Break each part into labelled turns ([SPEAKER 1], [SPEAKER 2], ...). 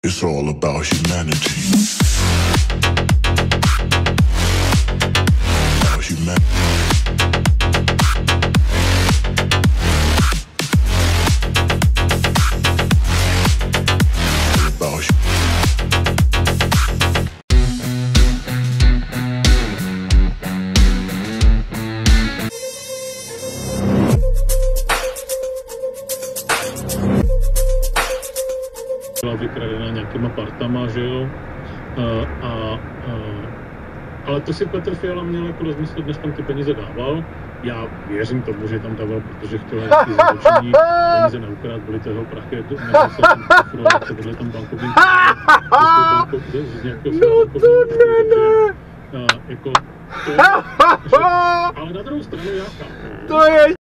[SPEAKER 1] It's all about humanity. About humanity.
[SPEAKER 2] Byla vykradená nějakýma partama, že jo, ale to si Petr Fiala měl jako rozmyslet, než tam ty peníze dával. Já věřím tomu, že tam dával, protože chtěl nějaký zaučení, peníze neukrádat, byly to jeho prachy, nebyl se tam kufrovat, se vedle tam bankovní, z nějakého jako to, ale na druhou stranu já chápu.
[SPEAKER 3] To je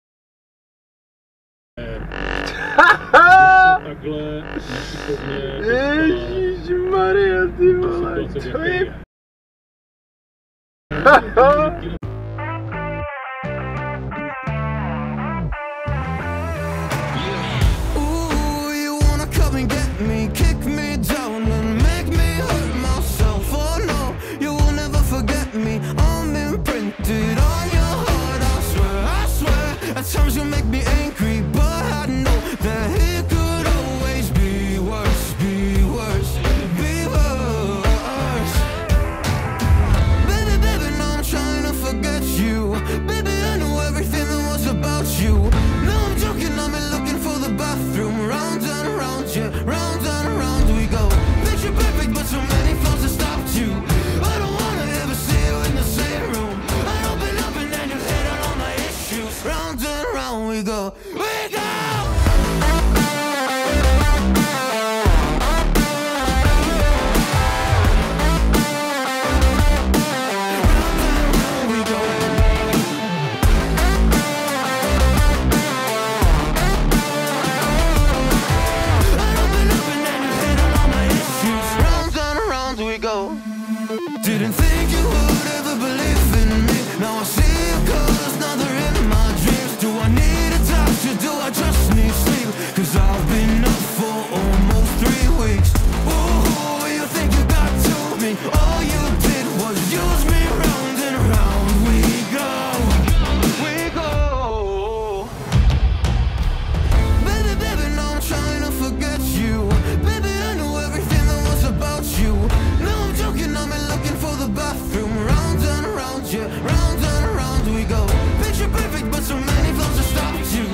[SPEAKER 2] takhle nešikovně
[SPEAKER 3] Ježišmarja, ty vole, to je...
[SPEAKER 4] Ooh, you wanna come and get me, kick me down and make me hurt myself. Oh no, you will never forget me. I'm imprinted on your heart, I swear. At times you make me angry, but I know that it could always be worse, be worse, be worse. Baby, baby, now I'm trying to forget you. Baby, I know everything that was about you. No, I'm joking, I'm looking for the bathroom. Round and round, yeah, round and round we go. Picture perfect, but so many flaws that stopped you. I don't wanna ever see you in the same room. I open up and then you hit on all my issues. Round and round we go, we go. Didn't think you would ever believe in me. Now I see your colors, now they're in my dreams. Do I need a doctor? Do I just need sleep? Cause I've been up for almost 3 weeks. Ooh, you think you got to me? All you did was use me. Round and round we go, we go. Baby, baby, now I'm trying to forget you. Baby, I know everything that was about you. No, I'm joking, I'm looking for the bathroom. Round and round, yeah, round and round we go. Picture perfect, but so many flaws that stopped you.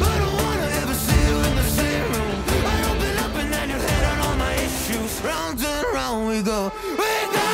[SPEAKER 4] I don't wanna ever see you in the same room. I open up and then you hit on all my issues. Round and round we go, we go.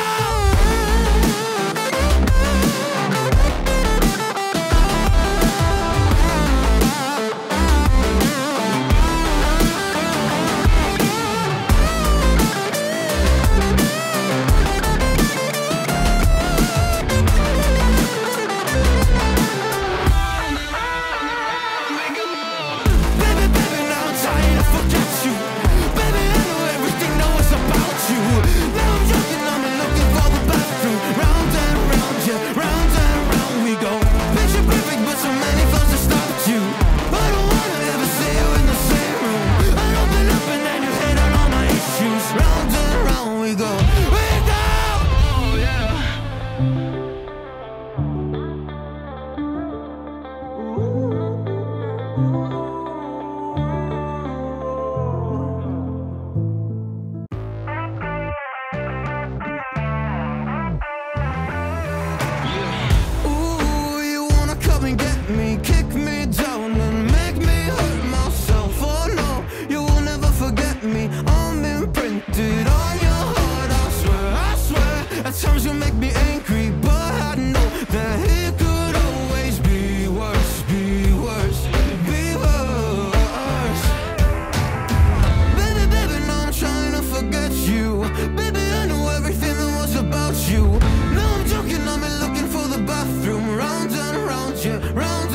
[SPEAKER 4] Round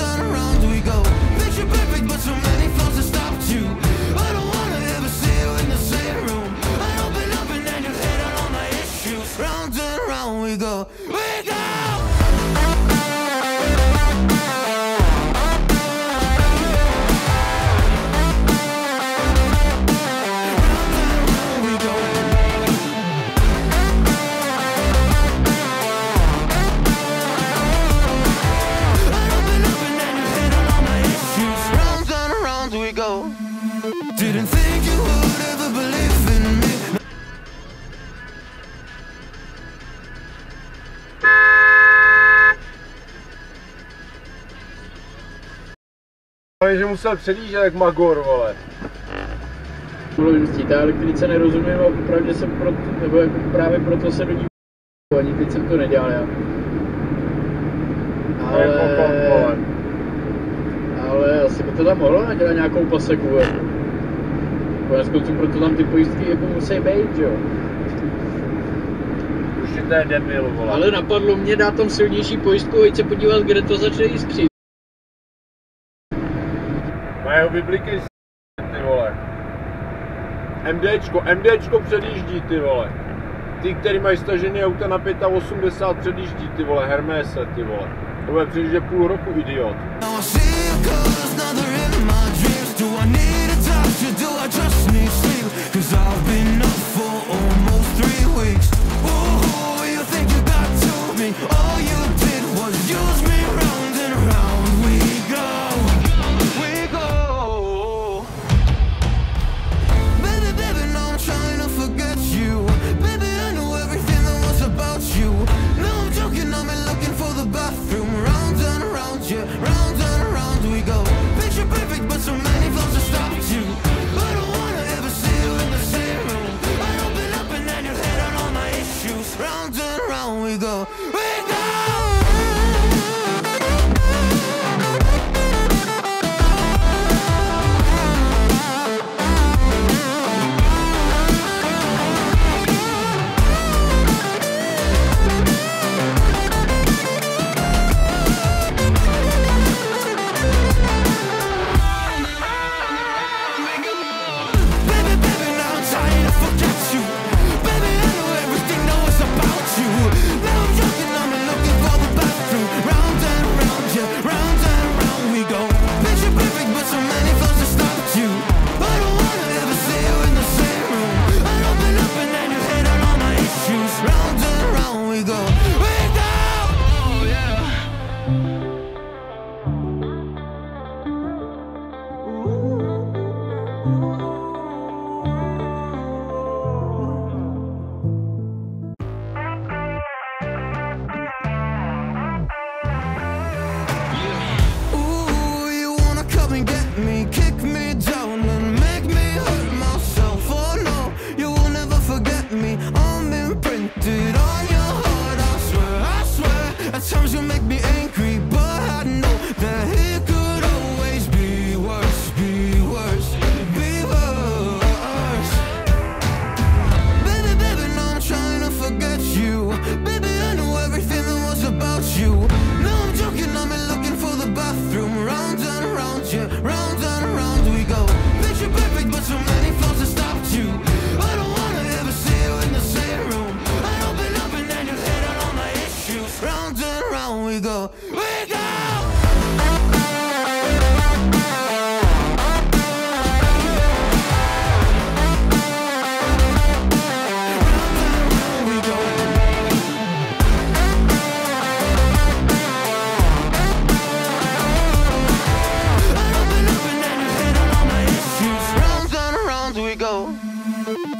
[SPEAKER 3] Ale že musel předjíždět jak magor, vole.
[SPEAKER 5] Mluvím, té elektrice nerozumím a popravdě jsem nebo jako právě proto se do ní ani teď jsem to nedělal já. Ale asi by to tam mohlo nadělat nějakou paseku. Konec konců proto tam ty pojistky jako musí být, jo.
[SPEAKER 3] Určitě je debil, vole.
[SPEAKER 5] Ale napadlo mě dát tam silnější pojistku, ať se podívat, kde to začne jiskřit.
[SPEAKER 3] Mají vybliky ty vole. MDčko předjíždí, ty vole. Ty, který mají stažený auta na 85 předjíždí, ty vole, Hermese, ty vole. To bude předjíždě půl roku, idiot.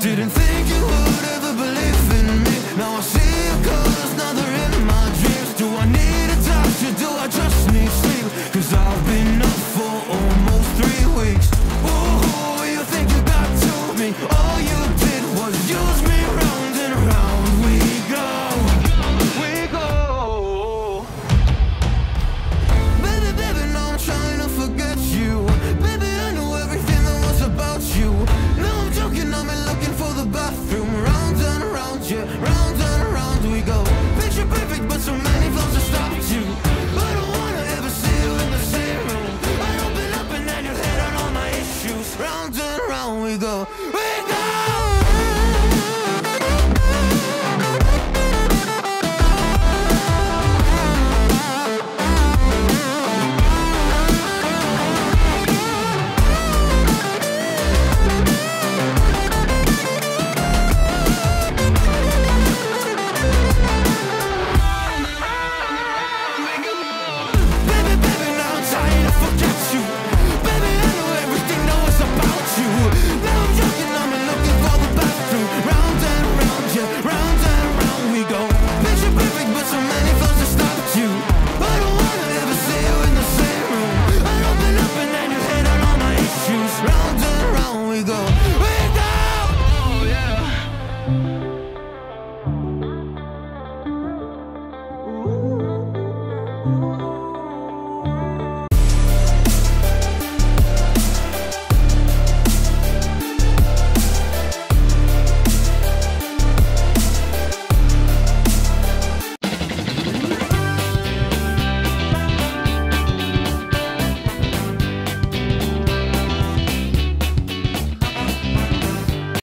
[SPEAKER 4] Didn't think you would ever believe in me. Now I see